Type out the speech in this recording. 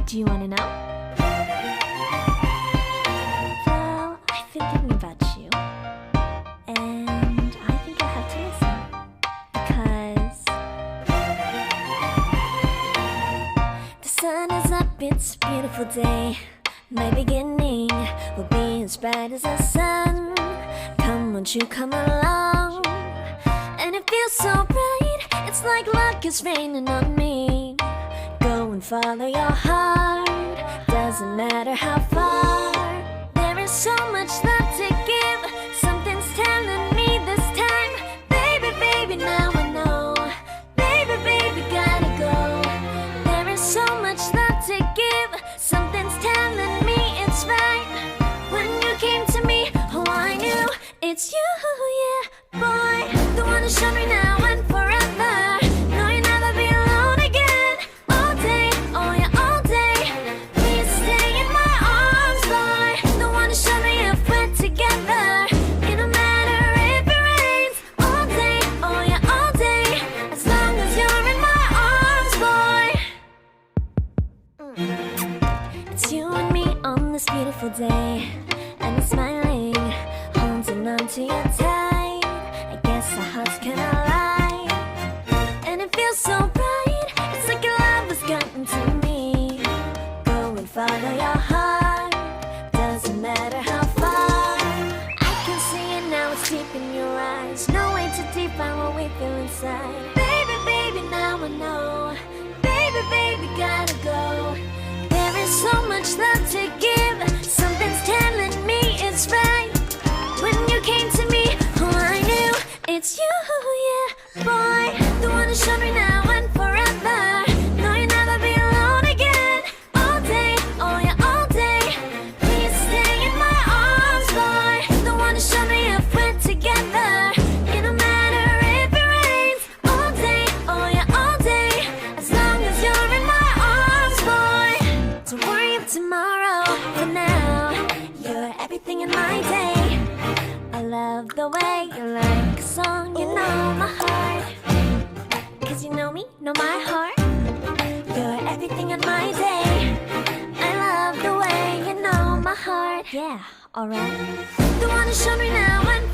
Do you want to know? Well, I've been thinking about you, and I think I'll have to listen, because the sun is up, it's a beautiful day. My beginning will be as bright as the sun. Come, won't you come along? And it feels so bright, it's like luck is raining on me. Go and follow your heart, doesn't matter how far. There is so much love to give, something's telling me this time. Baby, baby, now I know. Baby, baby, gotta go. There is so much love to give, something's telling me it's right. When you came to me, oh, I knew it's you, yeah, boy. The one who showed me now and forever. No, you'll never be alone again. All day, oh yeah, all day. Please stay in my arms, boy. The one who showed me if we're together. It don't matter if it rains. All day, oh yeah, all day. As long as you're in my arms, boy. It's you and me on this beautiful day, and we're smiling, holding on to you tight. I guess our hearts can align, and it feels so bright. It's like your love has gotten to me. Go and follow your heart, doesn't matter how far. I can see it now, it's deep in your eyes. No way to define what we feel inside. Baby, baby, now I know. Baby, baby, gotta go. There is so much love to give, something's telling me it's right. When you came to me, oh, I knew it's you, yeah, boy. The one who showed me now and forever. No, you'll never be alone again. All day, oh yeah, all day. Please stay in my arms, boy. The one who showed me if we're together. It don't matter if it rains. All day, oh yeah, all day. As long as you're in my arms, boy. Don't worry of tomorrow, for now you're everything in my day. I love the way you like a song, you know my heart. Cause you know me, know my heart. You're everything in my day. I love the way you know my heart. Yeah, alright. The one who showed me now and